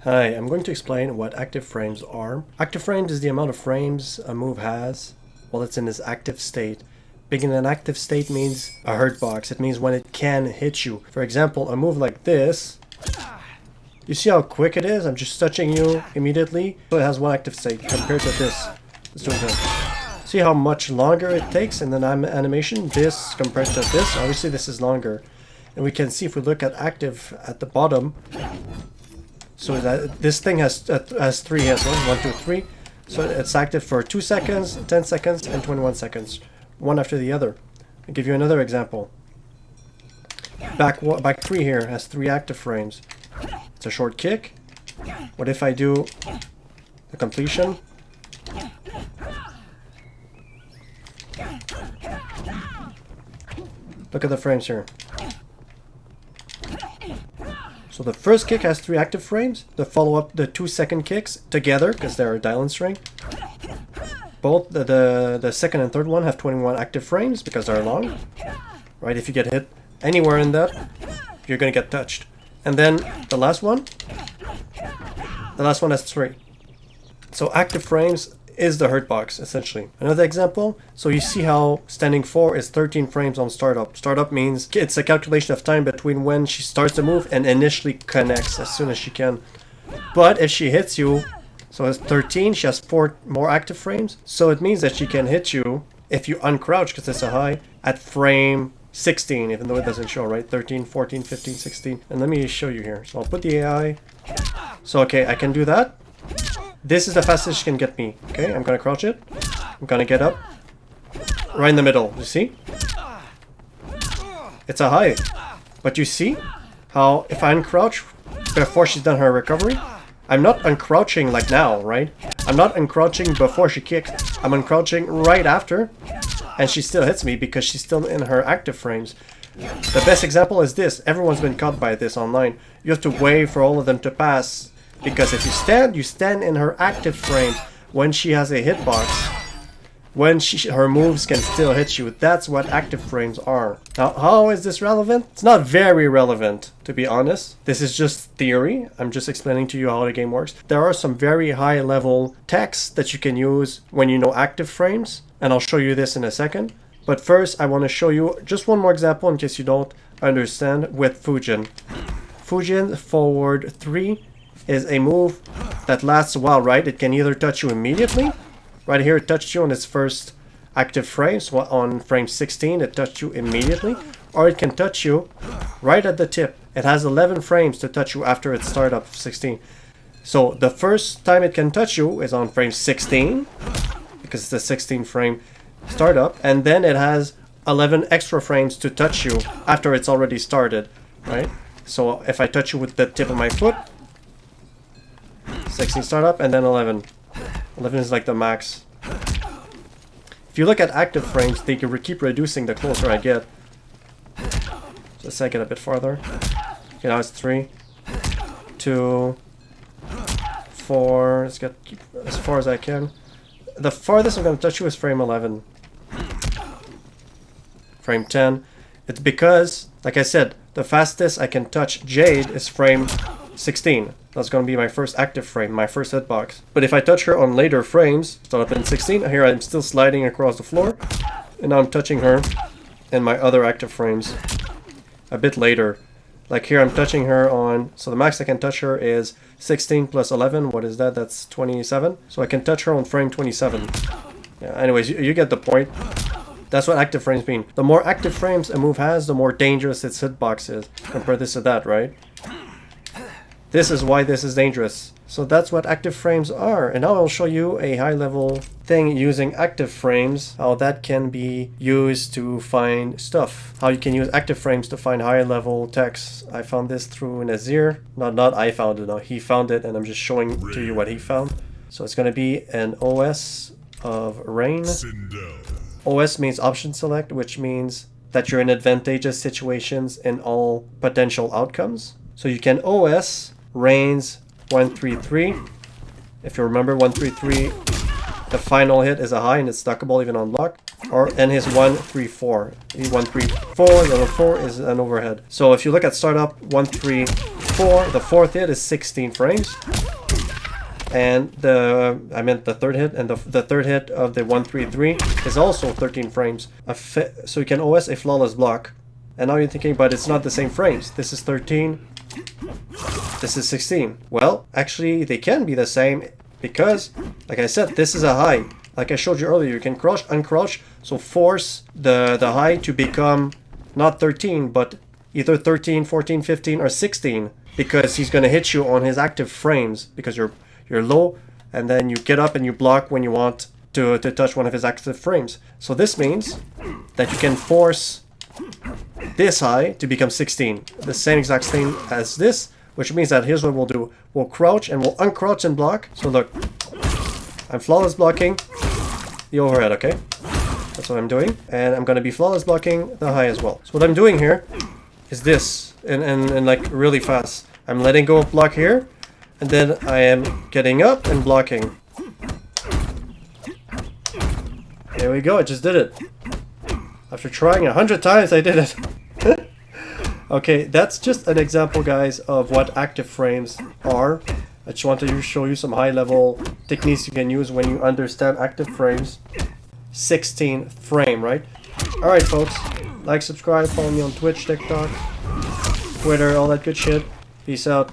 Hi, I'm going to explain what active frames are. Active frames is the amount of frames a move has while it's in its active state. Being in an active state means a hurt box. It means when it can hit you. For example, a move like this, you see how quick it is? I'm just touching you immediately. So it has one active state compared to this. Let's do it. See how much longer it takes in an animation? This compared to this. Obviously this is longer. And we can see if we look at active at the bottom. So that this thing has 3 hits. 1, 2, 3. So it's active for 2 seconds, 10 seconds, and 21 seconds. One after the other. I'll give you another example. Back 3 here has 3 active frames. It's a short kick. What if I do the completion? Look at the frames here. So the first kick has 3 active frames. The follow-up, the 2-second kicks together, because they're a dial and string. Both the second and third one have 21 active frames because they're long. Right? If you get hit anywhere in that, you're gonna get touched. And then the last one has 3. So active frames is the hurt box, essentially. Another example, so you see how standing 4 is 13 frames on startup. Startup means it's a calculation of time between when she starts the move and initially connects as soon as she can. But if she hits you, so it's 13, she has 4 more active frames. So it means that she can hit you if you uncrouch, because it's a high, at frame 16, even though it doesn't show, right? 13, 14, 15, 16. And let me show you here. So I'll put the AI. So okay, I can do that. This is the fastest she can get me. Okay, I'm gonna crouch it. I'm gonna get up. Right in the middle, you see? It's a high. But you see how if I uncrouch before she's done her recovery, I'm not uncrouching like now, right? I'm not uncrouching before she kicks. I'm uncrouching right after, and she still hits me because she's still in her active frames. The best example is this. Everyone's been caught by this online. You have to wait for all of them to pass. Because if you stand in her active frame when she has a hitbox, when her moves can still hit you. That's what active frames are. Now, how is this relevant? It's not very relevant, to be honest. This is just theory. I'm just explaining to you how the game works. There are some very high level techs that you can use when you know active frames, and I'll show you this in a second. But first, I want to show you just one more example in case you don't understand with Fujin. Fujin forward 3 is a move that lasts a while, right? It can either touch you immediately. Right here, it touched you on its first active frame. So on frame 16, it touched you immediately. Or it can touch you right at the tip. It has 11 frames to touch you after its startup 16. So the first time it can touch you is on frame 16, because it's a 16 frame startup. And then it has 11 extra frames to touch you after it's already started, right? So if I touch you with the tip of my foot, 16 startup, and then 11. 11 is like the max. If you look at active frames, they can keep reducing the closer I get. So let's say I get a bit farther. Okay, now it's 3, 2, 4. Let's get as far as I can. The farthest I'm going to touch you is frame 11. Frame 10. It's because, like I said, the fastest I can touch Jade is frame 16. That's going to be my first active frame, my first hitbox. But if I touch her on later frames, start up in 16, here I'm still sliding across the floor, and now I'm touching her in my other active frames a bit later. Like here I'm touching her on, so the max I can touch her is 16 plus 11, what is that? That's 27. So I can touch her on frame 27. Yeah, anyways, you get the point. That's what active frames mean. The more active frames a move has, the more dangerous its hitbox is. Compare this to that, right? This is why this is dangerous. So that's what active frames are. And now I'll show you a high level thing using active frames, how that can be used to find stuff. How you can use active frames to find high level text. I found this through Nazir. Not I found it, no, he found it, and I'm just showing to you what he found. So it's going to be an OS of Rain. OS means option select, which means that you're in advantageous situations in all potential outcomes. So you can OS Rain's 133. If you remember, 133 the final hit is a high and it's stackable even on block. And his 1-3-4. 1-3-4, the 4 is an overhead. So if you look at startup 1-3-4, the fourth hit is 16 frames. And the third hit, and the third hit of the 1-3-3 is also 13 frames. So you can OS a flawless block. And now you're thinking, but it's not the same frames. This is 13, this is 16. Well, actually they can be the same because, like I said, this is a high. Like I showed you earlier, you can crouch, uncrouch, so force the high to become not 13, but either 13, 14, 15, or 16, because he's gonna hit you on his active frames because you're low, and then you get up and you block when you want to touch one of his active frames. So this means that you can force this high to become 16, the same exact thing as this, which means that here's what we'll do. We'll crouch and we'll uncrouch and block. So look, I'm flawless blocking the overhead, okay? That's what I'm doing. And I'm gonna be flawless blocking the high as well. So what I'm doing here is this, and like really fast. I'm letting go of block here, and then I am getting up and blocking. There we go, I just did it. After trying 100 times, I did it. Okay, that's just an example, guys, of what active frames are. I just wanted to show you some high-level techniques you can use when you understand active frames. 16 frame, right? Alright, folks. Like, subscribe, follow me on Twitch, TikTok, Twitter, all that good shit. Peace out.